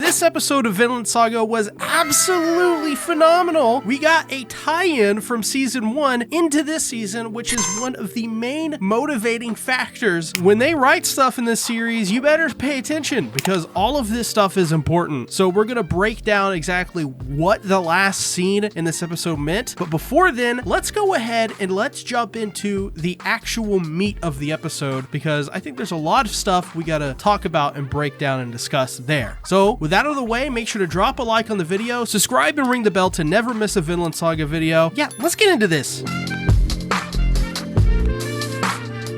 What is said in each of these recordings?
This episode of Vinland Saga was absolutely phenomenal. We got a tie-in from season 1 into this season, which is one of the main motivating factors. When they write stuff in this series, you better pay attention because all of this stuff is important. So we're gonna break down exactly what the last scene in this episode meant. But before then, let's go ahead and let's jump into the actual meat of the episode because I think there's a lot of stuff we gotta talk about and break down and discuss there. So with that out of the way, make sure to drop a like on the video, subscribe and ring the bell to never miss a Vinland Saga video. Yeah, let's get into this.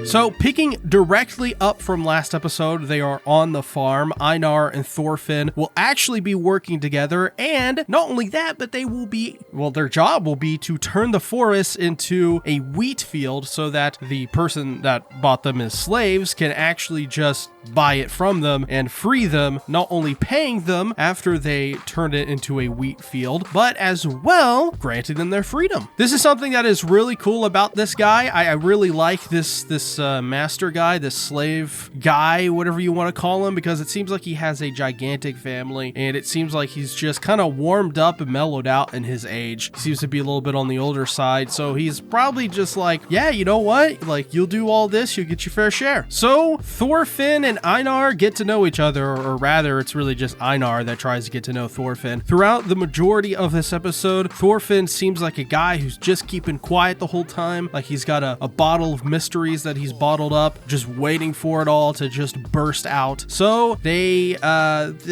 So, picking directly up from last episode, they are on the farm. Einar and Thorfinn will actually be working together, and not only that, but they will be, well, their job will be to turn the forest into a wheat field so that the person that bought them as slaves can actually just buy it from them and free them, not only paying them after they turned it into a wheat field, but as well granting them their freedom. This is something that is really cool about this guy. I really like this master guy, this slave guy, whatever you want to call him, because it seems like he has a gigantic family and it seems like he's just kind of warmed up and mellowed out in his age. He seems to be a little bit on the older side, so he's probably just like, yeah, you know what, like, you'll do all this, you'll get your fair share. So Thorfinn and Einar get to know each other, or rather it's really just Einar that tries to get to know Thorfinn. Throughout the majority of this episode, Thorfinn seems like a guy who's just keeping quiet the whole time, like he's got a bottle of mysteries that he's bottled up, just waiting for it all to just burst out. So they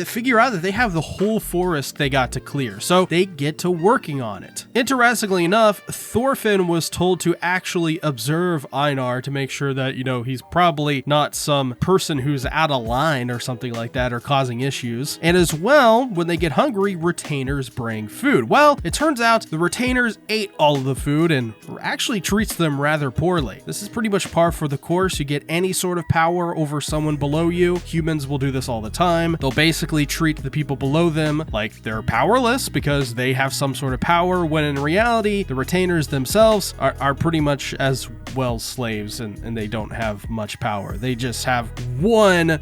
figure out that they have the whole forest they got to clear, so they get to working on it. Interestingly enough, Thorfinn was told to actually observe Einar to make sure that, you know, he's probably not some person who's out of line or something like that or causing issues. And as well, when they get hungry, retainers bring food. Well, it turns out the retainers ate all of the food and actually treats them rather poorly. This is pretty much par for the course. You get any sort of power over someone below you. Humans will do this all the time. They'll basically treat the people below them like they're powerless because they have some sort of power, when in reality, the retainers themselves are pretty much as well slaves, and they don't have much power. They just have one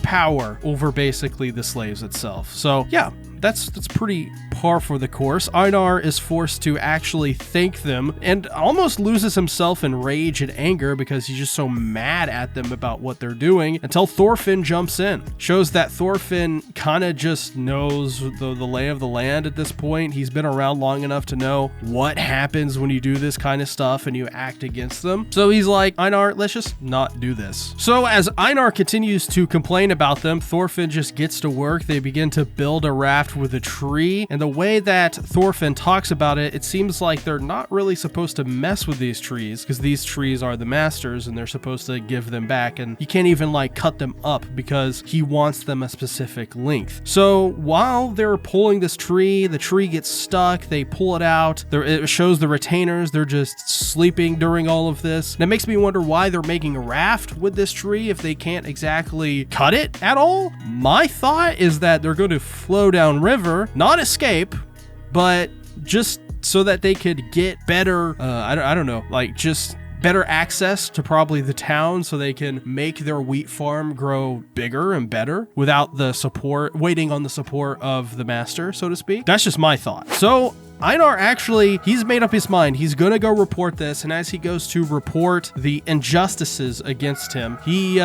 power over basically the slaves itself. So yeah, that's pretty par for the course. Einar is forced to actually thank them and almost loses himself in rage and anger because he's just so mad at them about what they're doing, until Thorfinn jumps in. Shows that Thorfinn kind of just knows the lay of the land at this point. He's been around long enough to know what happens when you do this kind of stuff and you act against them. So he's like, Einar, let's just not do this. So as Einar continues to complain about them, Thorfinn just gets to work. They begin to build a raft with a tree, and the way that Thorfinn talks about it, it seems like they're not really supposed to mess with these trees because these trees are the masters and they're supposed to give them back, and you can't even like cut them up because he wants them a specific length. So while they're pulling this tree, the tree gets stuck, they pull it out, it shows the retainers, they're just sleeping during all of this. And it makes me wonder why they're making a raft with this tree if they can't exactly cut it at all. My thought is that they're going to flow down river, not escape, but just so that they could get better, I don't know, like just better access to probably the town so they can make their wheat farm grow bigger and better without the support, waiting on the support of the master, so to speak. That's just my thought. So Einar actually, he's made up his mind. He's gonna go report this, and as he goes to report the injustices against him, he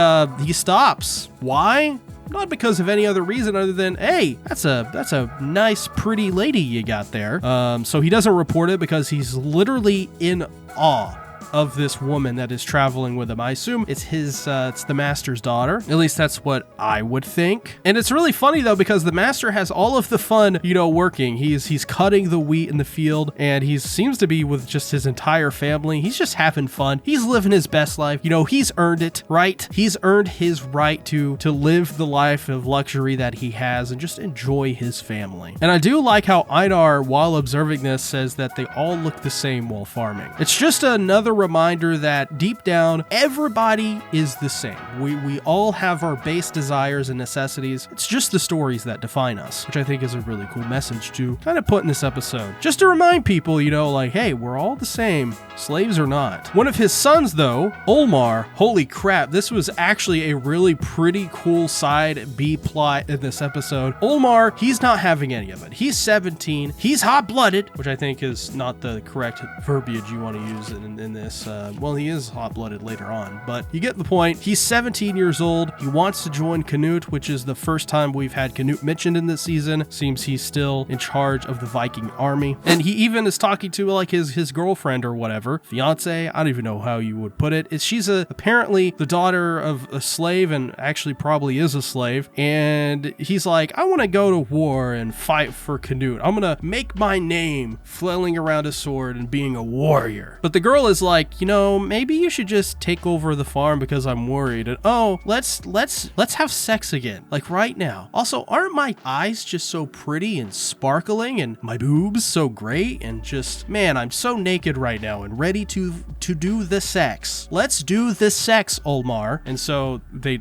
stops. Why? Not because of any other reason other than, hey, that's a nice, pretty lady you got there. So he doesn't report it because he's literally in awe of this woman that is traveling with him. I assume it's it's the master's daughter. At least that's what I would think. And it's really funny though, because the master has all of the fun, you know, working. He's cutting the wheat in the field, and he seems to be with just his entire family. He's just having fun. He's living his best life. You know, he's earned it, right? He's earned his right to live the life of luxury that he has and just enjoy his family. And I do like how Einar, while observing this, says that they all look the same while farming. It's just another another reminder that deep down, everybody is the same. We all have our base desires and necessities. It's just the stories that define us, which I think is a really cool message to kind of put in this episode. Just to remind people, like, hey, we're all the same, slaves or not. One of his sons, though, Olmar, holy crap, this was actually a really pretty cool side B plot in this episode. Olmar, he's not having any of it. He's 17. He's hot-blooded, which I think is not the correct verbiage you want to use in this. Well, he is hot-blooded later on, but you get the point. He's 17 years old. He wants to join Canute, which is the first time we've had Canute mentioned in this season. Seems he's still in charge of the Viking army. And he even is talking to like his girlfriend or whatever, fiance. I don't even know how you would put it. She's apparently the daughter of a slave and actually probably is a slave. And he's like, I want to go to war and fight for Canute. I'm going to make my name flailing around a sword and being a warrior. But the girl is like, maybe you should just take over the farm because I'm worried. And let's have sex again, like right now. Also, aren't my eyes just so pretty and sparkling and my boobs so great and just, man, I'm so naked right now and ready to do the sex. Let's do the sex, Olmar. And so they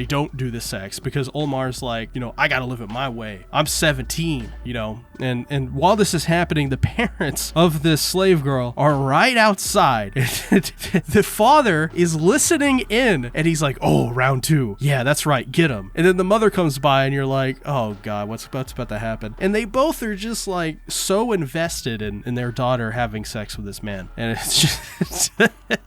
don't do the sex because Olmar's like, I gotta live it my way. I'm 17, and while this is happening, the parents of this slave girl are right outside. The father is listening in and he's like, oh, round 2. Yeah, that's right. Get him. And then the mother comes by and you're like, oh God, what's about to happen? And they both are just like so invested in their daughter having sex with this man. And it's just,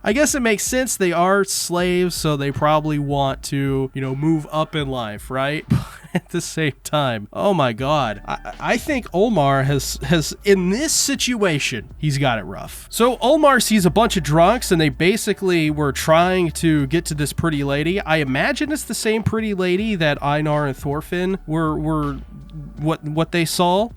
I guess it makes sense. They are slaves, so they probably want to, move up in life, right? At the same time, oh my God, I think Olmar has in this situation, he's got it rough. So Olmar sees a bunch of drunks and they basically were trying to get to this pretty lady. I imagine it's the same pretty lady that Einar and Thorfinn were what they saw.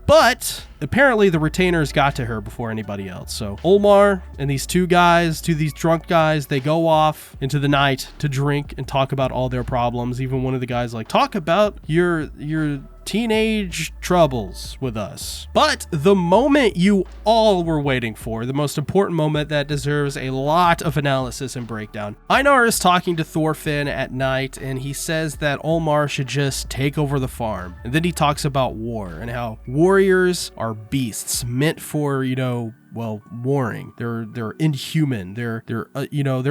But apparently the retainers got to her before anybody else. So Olmar and these these drunk guys, they go off into the night to drink and talk about all their problems. Even one of the guys like, talk about your teenage troubles with us. But the moment you all were waiting for, the most important moment that deserves a lot of analysis and breakdown. Einar is talking to Thorfinn at night and he says that Olmar should just take over the farm. And then he talks about war and how warriors are beasts meant for, warring. They're inhuman. They're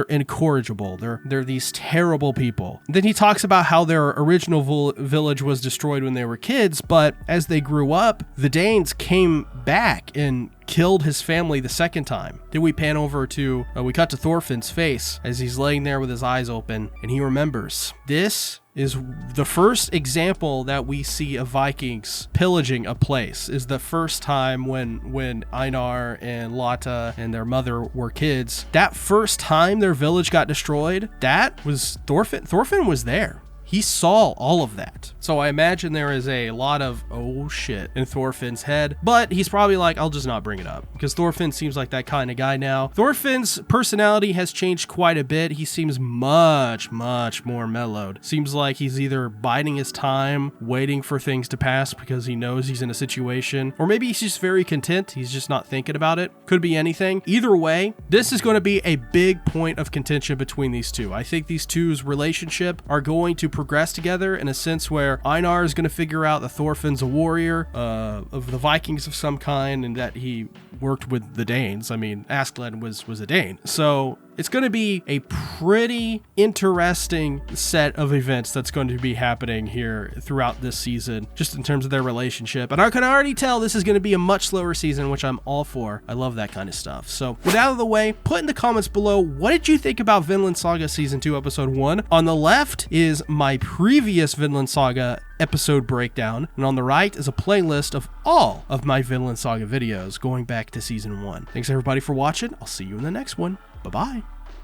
incorrigible. They're these terrible people. Then he talks about how their original village was destroyed when they were kids, but as they grew up, the Danes came back and killed his family the second time. Then we pan over to, we cut to Thorfinn's face as he's laying there with his eyes open, and he remembers. This is the first example that we see of Vikings pillaging a place. Is the first time when Einar and Lotta and their mother were kids. That first time their village got destroyed, that was Thorfinn. Thorfinn was there. He saw all of that. So I imagine there is a lot of, oh shit, in Thorfinn's head, but he's probably like, I'll just not bring it up because Thorfinn seems like that kind of guy now. Thorfinn's personality has changed quite a bit. He seems much more mellowed. Seems like he's either biding his time, waiting for things to pass because he knows he's in a situation, or maybe he's just very content. He's just not thinking about it. Could be anything. Either way, this is going to be a big point of contention between these two. I think these two's relationship are going to progress together in a sense where Einar is going to figure out that Thorfinn's a warrior of the Vikings of some kind and that he worked with the Danes. I mean, Askeladd was a Dane. So it's going to be a pretty interesting set of events that's going to be happening here throughout this season, just in terms of their relationship. And I can already tell this is going to be a much slower season, which I'm all for. I love that kind of stuff. So with that out of the way, put in the comments below, what did you think about Vinland Saga Season 2, Episode 1? On the left is my previous Vinland Saga episode breakdown, and on the right is a playlist of all of my Vinland Saga videos going back to Season 1. Thanks everybody for watching. I'll see you in the next one. Bye-bye.